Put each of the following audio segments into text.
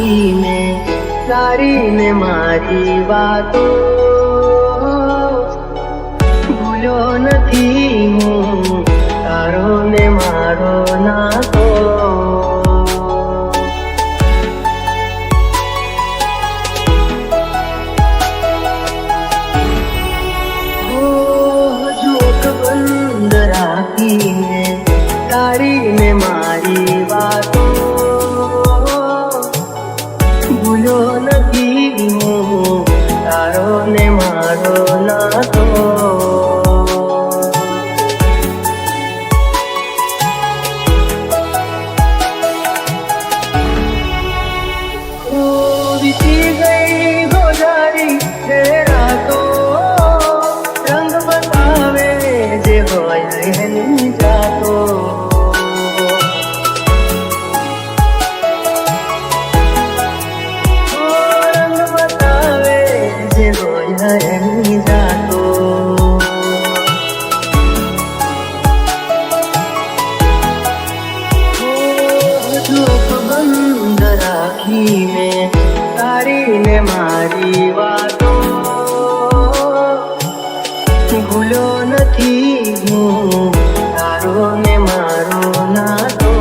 રાખીને તારી ને મારી વાતો ભૂલ્યો નથી હું તારો ને મારો નાતો રાખીને તારી ને મારી વાતો ભૂલ્યો નથી હું તારો ને મારો નાતો વીતી ગઈ ગોજારી તે રાતો રંગ બતાવે જે હોય એની જાતો રંગ બતાવે જે હોય એની જાતો ચોખ બંધ રાખીને તારી ને મારી વાતો ભૂલ્યો નથી હું તારો ને મારો નાતો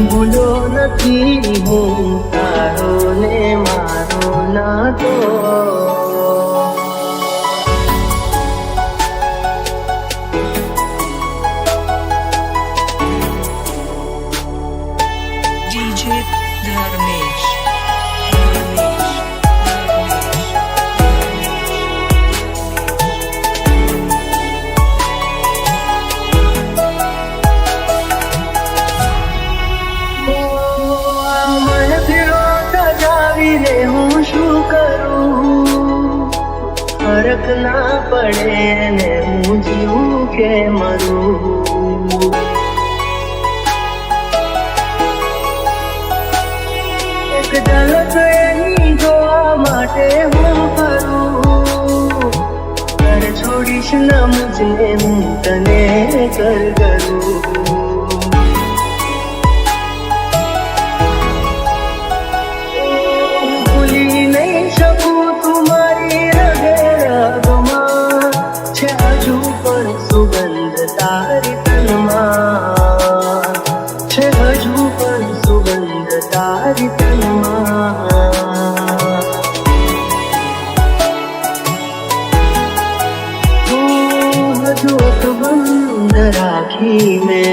ભૂલ્યો નથી હું તારો ને મારો નાતો હું શું કરું ફરક ના પડે ને હું જીવું કે મરું એક ઝલક એની જોવા માટે હું ફરું ઘર છોડીશ ના મુજને હું તને કર કરું સુગંધ તારી તનમાં છે હજુ પણ સુગંધ તારી તનમાં હજુ બંધ રાખીને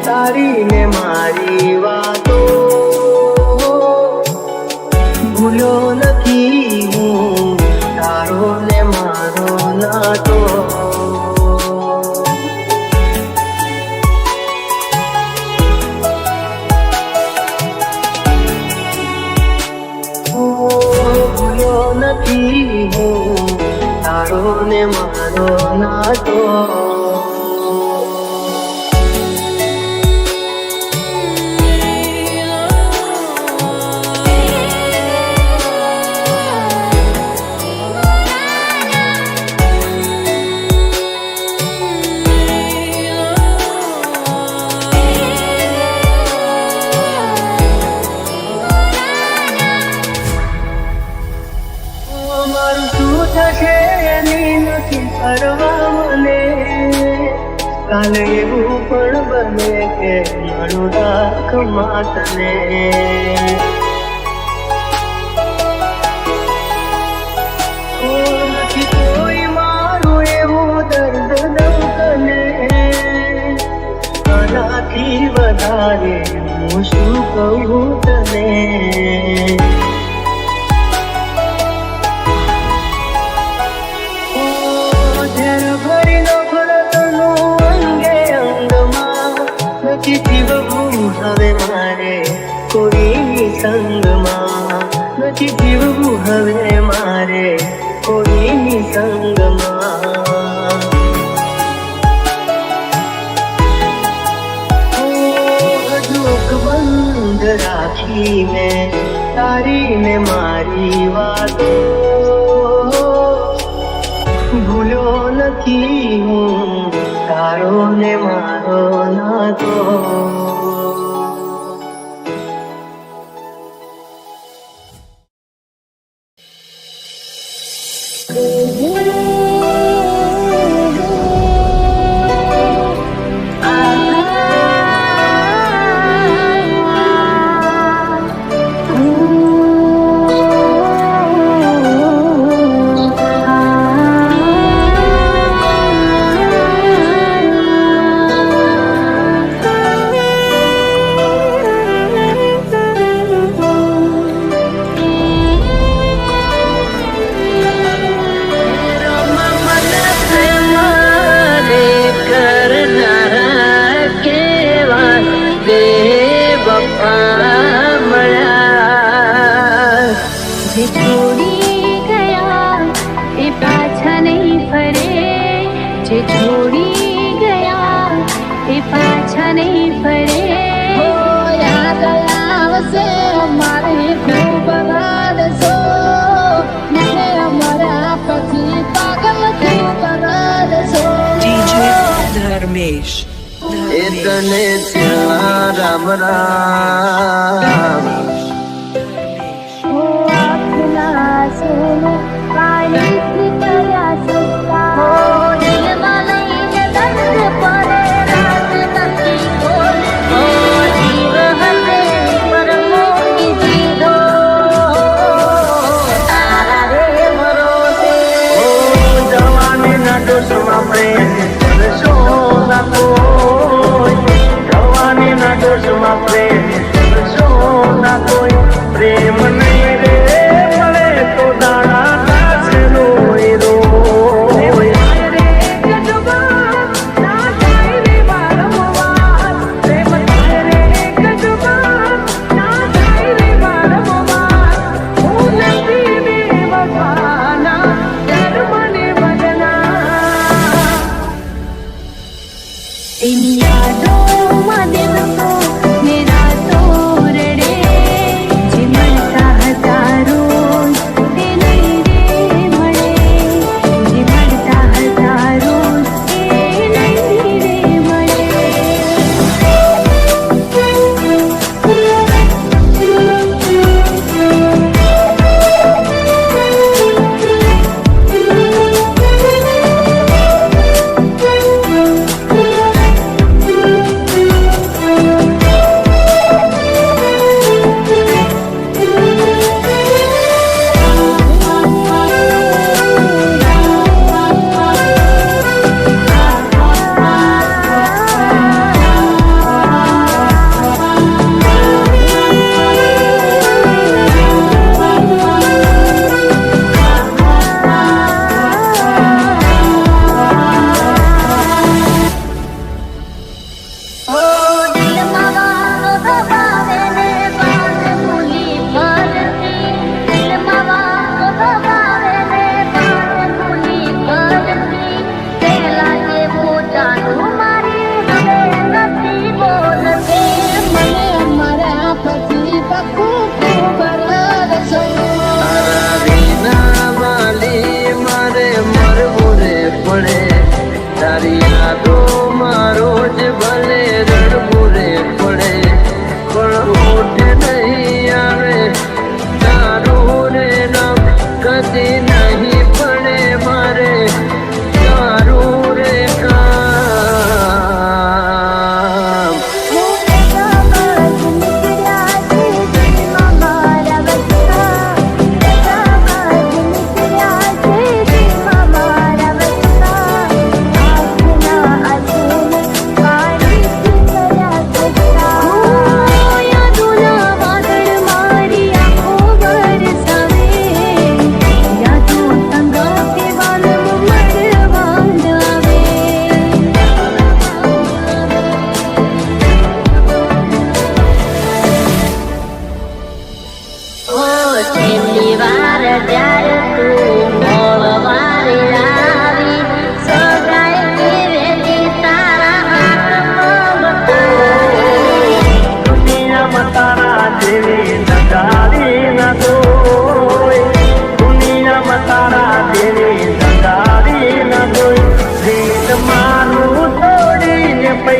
તારી ને મારી વાતો ભૂલ્યો નથી હું તારો ને મારો નાતો નથી હું તારો ને મારો નાતો થશે એની નથી કરવા મને કાલે એવું પણ બને કે મારું રાખ માતને નથી કોઈ મારું એવું દર્દ દઉં તને આનાથી વધારે હું શું કહું તને હવે મારે કોઈની સંગમાં નથી જીવવું હવે મારે કોઈની સંગમાં જોક બંધ રાખીને તારી ને મારી વાતો નથી હું તારો ને મારો નાતો. જે છોડી ગયા એ પાછા નહીં ફરે, જે છોડી ગયા એ પાછા નહીં ફરે. યાદ આવશે અમારે ખૂબ રડશો, મને અમારા પછી પાગલ ખૂબ રડશો. ધર્મેશ એ તને ત્યાં રામ રામ. પ્રેમ નહીં રે મળે તો દાણા નાશે રોય રોય.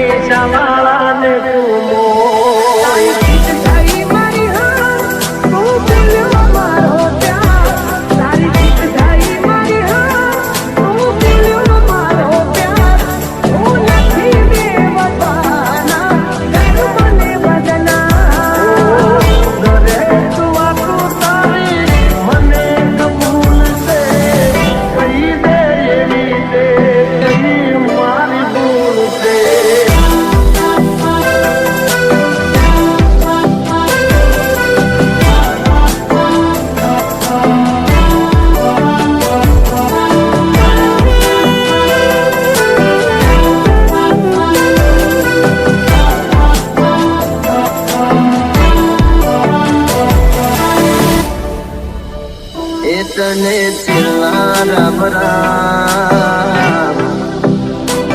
પૈસા વાળાને તું મોય तने चिल्ला बराब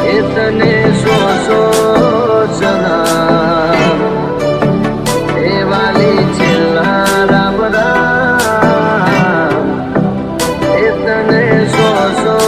इतने सो सनम ए वाली चिल्ला बराब इतने सो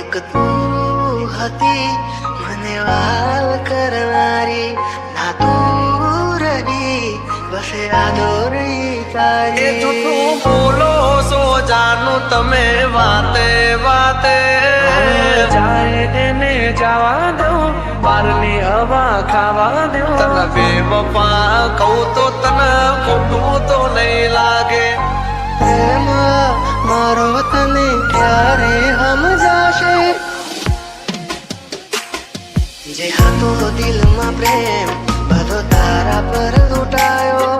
एक तू हती मने वाल करनारी ना तू रही बसे आदोरी तारी तो तू बोलो सो जानू तमे वाते वाते जाए એને જવા દો બારની હવા ખાવા દો તને બેવફા કહું તો તને ખોટું તો નહીં લાગે પ્રેમ મારો તને ક્યારે સમજાશે જે હતો દિલમાં પ્રેમ બધો તારા પર લૂંટાયો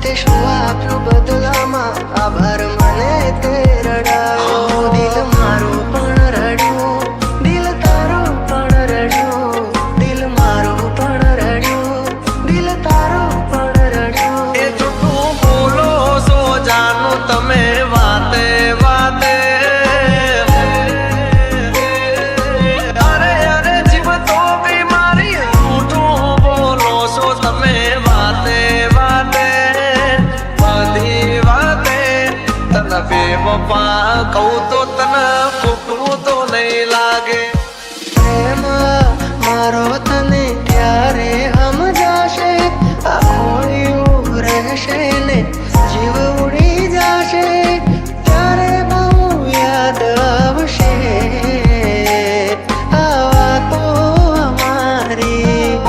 તે શું આપ્યું બદલામાં આભાર મને તે રડાયો દિલ મારું પણ રડ્યું દિલ તારું પણ રડ્યું દિલ મારું પણ રડ્યું દિલ તારું પણ રડ્યું એ તો તું બોલો સો જાણું તમે વાતે વાતે અરે અરે જીવ તો બીમારી ઊઠું બોલો છો તમે વાતે વાતે બધી વાતે તને બેવફા કહું તો તને ખોટું તો નહીં લાગે પ્રેમ મારો તને ત્યારે સમજાશે આ ખોયું રહેશે ને જીવ ઉડી જાશે ત્યારે બહુ યાદ આવશે આ વાતો અમારી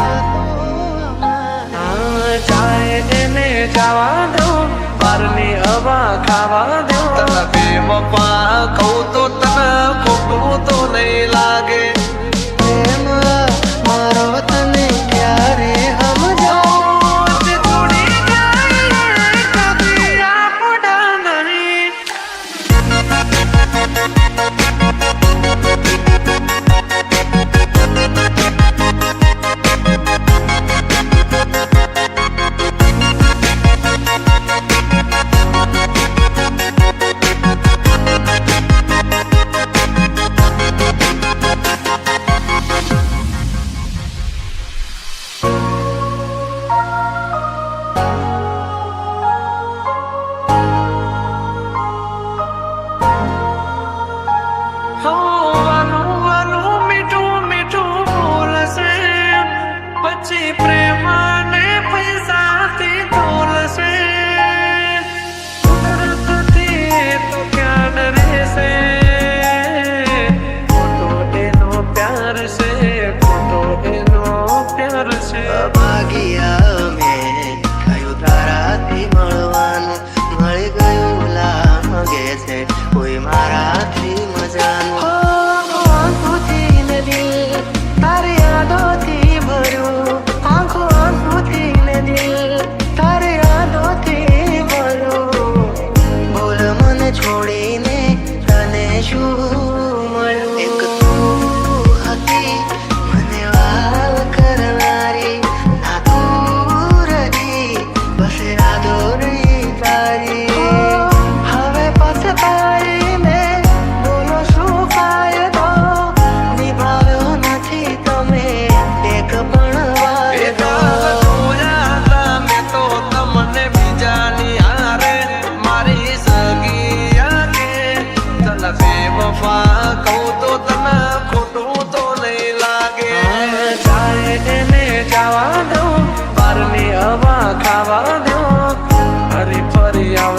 ચાહે એને જવા દો બારની હવા ખાવા દો તને બેવફા કહું તો તને ખોટું તો નહીં લાગે પ્રેમ મારો તને ત્યારે સમજાશે થોડી કદી આપડા નહીં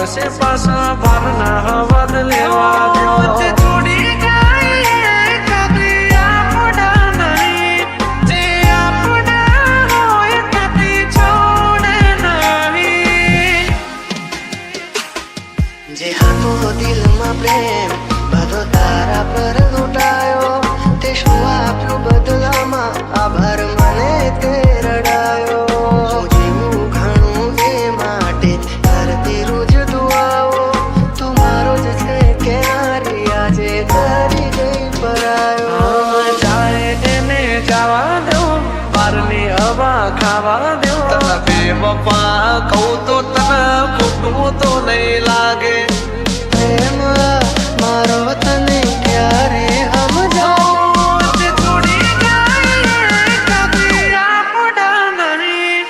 પછી પાછા ભારના હવાદ લેવા દો જોડી જાય કદી આપણા નહીં જે આપણા હોય કદી છોડે નહીં જે હતો દિલમાં પ્રેમ બધો તારા પર લૂંટાયો તે શું આપ્યું બદલામાં આભાર મને તે રડાયો હું જીવું ઘણું એ માટે કરતી રોજ દુઆઓ તું મારો જ છે કે હારી આજે કરી ગઈ પરાયો જાય એને જવા દો બારની હવા ખાવા દો તને બેવફા કહું તો તને ખોટું તો નહીં લાગે પ્રેમ મારો તને ક્યારે સમજાવો તે છોડી જાય કદી આપણા નહીં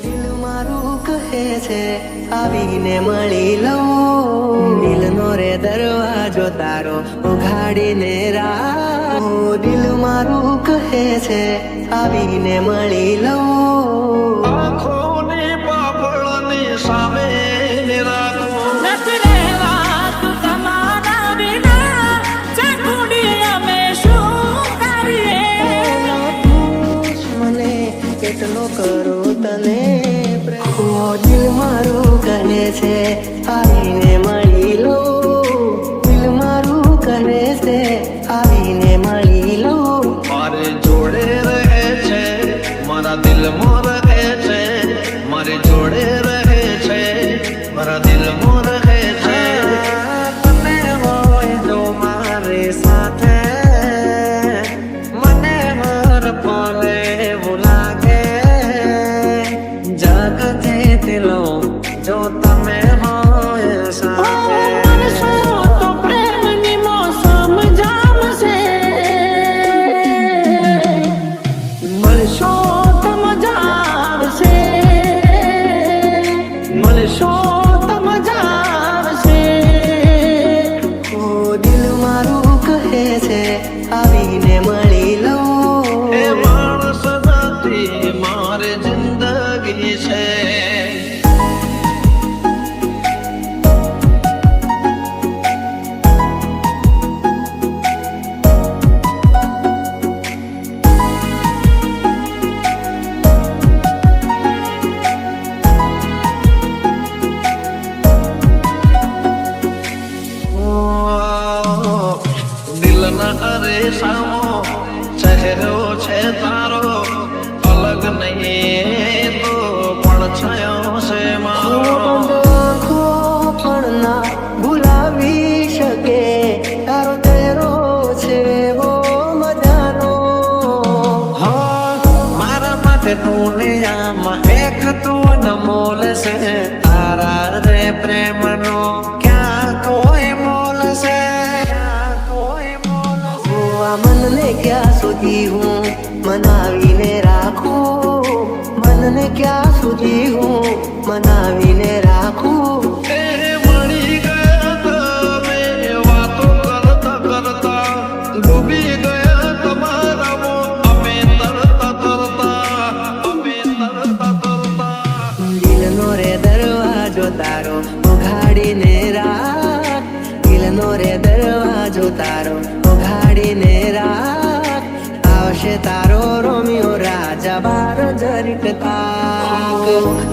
દિલ મારું કહે છે આવીને મળી લઉં દિલનો રે દરવાજો તારો ઉઘાડીને રાખ દિલ મારું કહે છે આવીને મળી લઉં આંખોને પાપડની સામે રાખો મને કેટલો કરો તને દિલ મારું કહે છે આવીને મળી લો દિલ મારું કહે છે આવીને મળી લો મારે જોડે રહે છે મારા દિલમાં રહે છે મારે જોડે રહે છે મારા દિલમાં રહે છે તમે હોય જો મારી સાથે મને હર પલે એવું લાગે જગથી દિલો જો તમે હોય સાથે દિલ મારું કહે છે આવીને મળી લઉં એ માણસ નથી મારે જિંદગી છે દિલના અરે સામો ચહેરો છે તારો અલગ નહીં તો પણ છયો છે મારો આંખો પણ ના ભૂલાવી શકે તારો ચહેરો છે એવો મજાનો મારા માટે દુનિયામાં એક તું અનમોલ છે તારા રે પ્રેમનો ક્યાં કોઈ મોલ છે ક્યાં કોઈ મોલ છે આ મનને ક્યાં સુધી હું મનાવીને રાખું મનને ક્યાં સુધી હું મનાવીને રાખું એ મળી ગયા તમે વાતો કરતા કરતા ડૂબી ગયા તમારામાં અમે તરતા તરતા દિલનો રે દરવાજો તારો ઉઘાડીને રાખ દિલનો રે દરવાજો તારો ઉઘાડીને રાખ આવશે તારો રોમિયો રાજા બાર જરીક તાક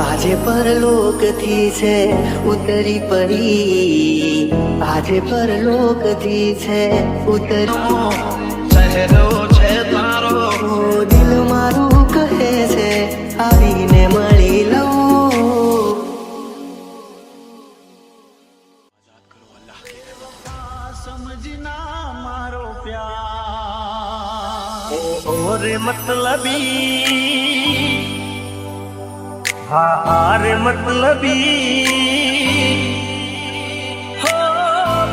આજે પરલોકથી છે ઉતરી પડી આજે પરલોકથી છે ઉતરી ચહેરો છે તારો દિલ મારું કહે છે આવીને મળી લઉં સમજના મારો પ્યાર ઓરે મતલબી હા રે મતલબી હો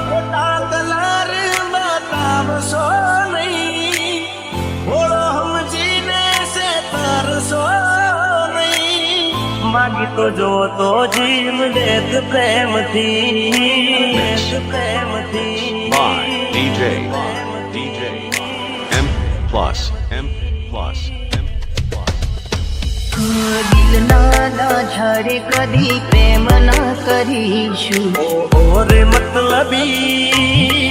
ખોટા કલર બતાવશો નહીં માગી તો જો તો જીવ દેત પ્રેમથી by DJ M plus M plus M plus. દિલ ના ઝાડે કદી પ્રેમ ના કરીશું ઓરે મતલબી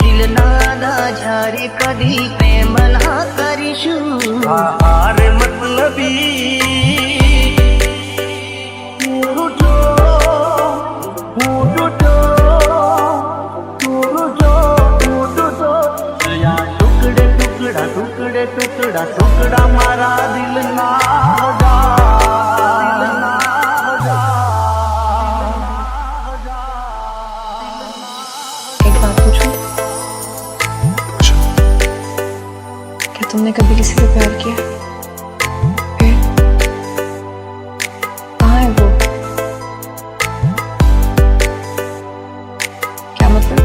દિલ ના ઝાડે કદી પ્રેમ ના કરીશું આરે મતલબી ટુકડા ટુકડા મારા દિલના एक बात पूछूं? क्या तुमने कभी किसी से प्यार किया? फिर? कहाँ है वो? क्या मतलब?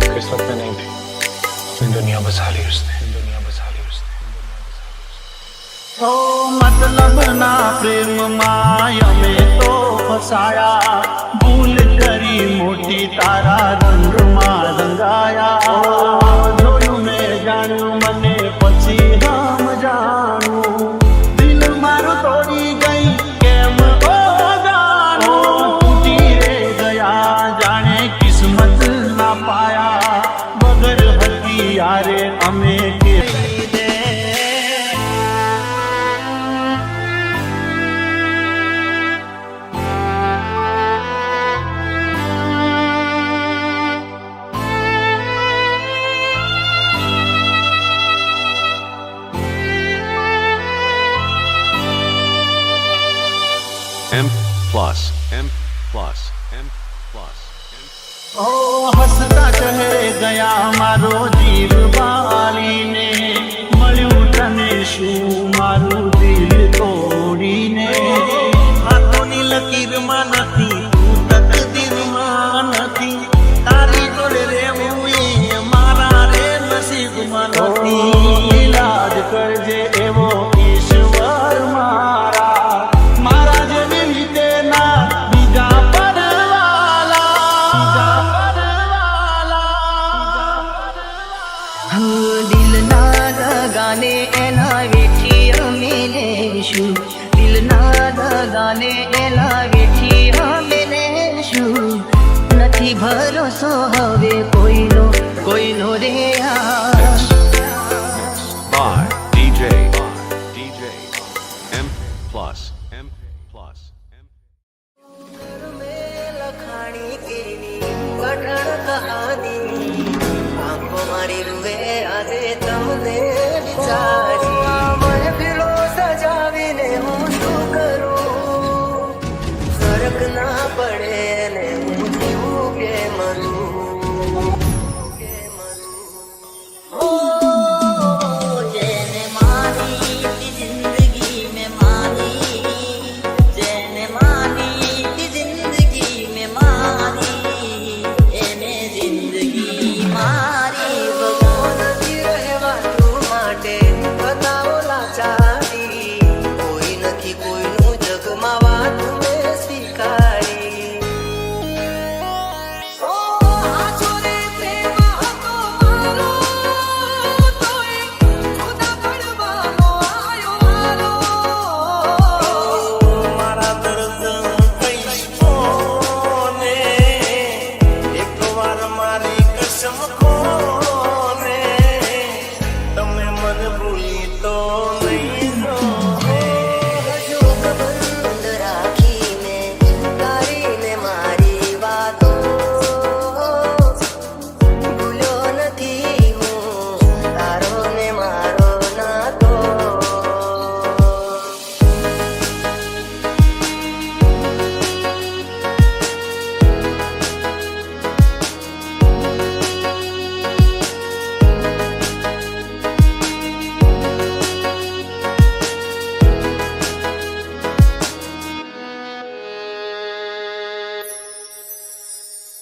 किस्मत में नहीं थी, अपनी दुनिया बसा ली उसने, दुनिया बसा ली उसने। ઓ મતલબ ના પ્રેમમાં અમે તો ફસાયા ભૂલ કરી મોટી તારા રંગમાં રંગાયા જોયું મેં જાણ્યું મને પછી હમ જાણું દિલ મારું તોડી ગઈ કેમ ઓ જાણું તૂટી રે ગયા જાણે કિસ્મત ના પાયા વગર હતી યારે અમે કે M plus M plus M plus M. ઓ હસતા ચહેરે ગયા મારો જીવ બાળીને મળ્યું તને શું મારું દિલ તોડીને હાથોની લકીરમાં નથી તું તકદીરમાં નથી તારી જોડે રહેવું એ મારા રે નસીબમાં નથી ઈલાજ કરજે એવો ઈશ્વર મારા મારા જેવી રીતે ના બીજા દિલ ના ગાને એના વેઠી અમે લેશું દિલ ના ગાને એના વેઠી અમે લેશું નથી ભરોસો હવે કોઈનો રે By DJ M plus M plus M. લખાણી કેવી કઠણ કહાની આંખો મારી રૂવે આજે તમને વિચારી મહેફિલો સજાવીને હું શું કરું ફરક ના પડે ને હું જીવું કે મરું જેને મારી જિંદગી મેં માની જેને માની જિંદગી મેં માની એને જિંદગી મારી ભગવાનથી રહેવાનું માટે બતાવો લાચારી કોઈ નથી કોઈનું જગમાં વાત મેં સ્વીકારી આ છોરે પ્રેમ હતો મારો તોય ખુદા પડવાનો આયો મારો મારા દર્દ કઈશ કોને એક વાર મારી કસમ કોને તમે મને ભૂલી તો નહીં બંધ રાખીને તારીને મારી વાતો ભૂલ્યો નથી હું તારો ને મારો નાતો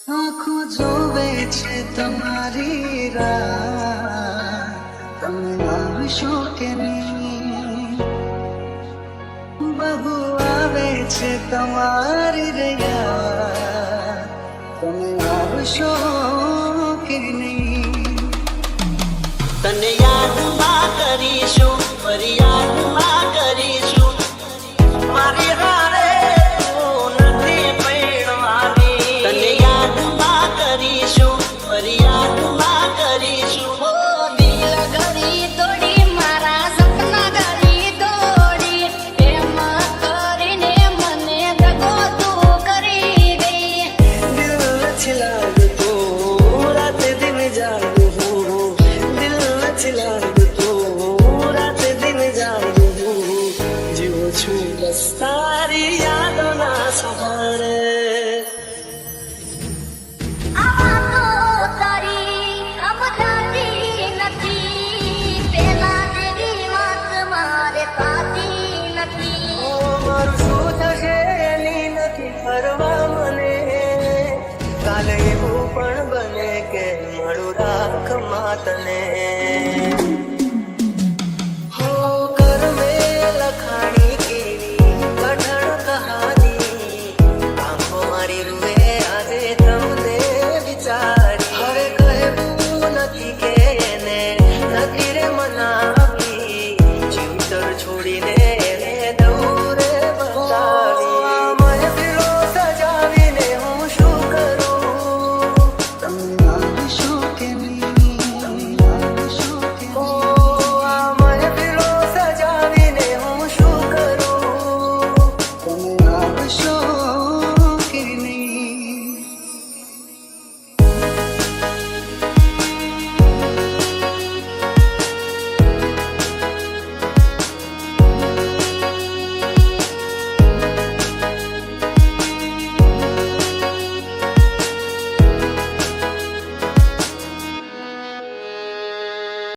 આંખો જોવે છે તમારી રાહ તમે આવશો કે નહીં છે તમારી રહ્યા તમે આવશો કે નહીં તને યાદમાં કરીશું ફરી યાદમાં કરીશું મારી હારે તું નથી પૈણવાની તને યાદમાં કરીશું ફરી યાદમાં કરીશું દિલ ઘડી તોડી મારા સપના ઘડી તોડી એમ કરીને મને દગો તું કરી ગઈ દિલ નથી લાગતું રાતે દિન જાગું દિલ નથી લાગતું રાતે દિન જાગું જીવું છું બસ તારી યાદોના સહારે આ વાતો તારી સમજાતી નથી પેલા જેવી વાત મારે થતી નથી મારું શું થશે એની નથી પરવા મને કાલે એવું પણ બને કે મળું રાખ માતને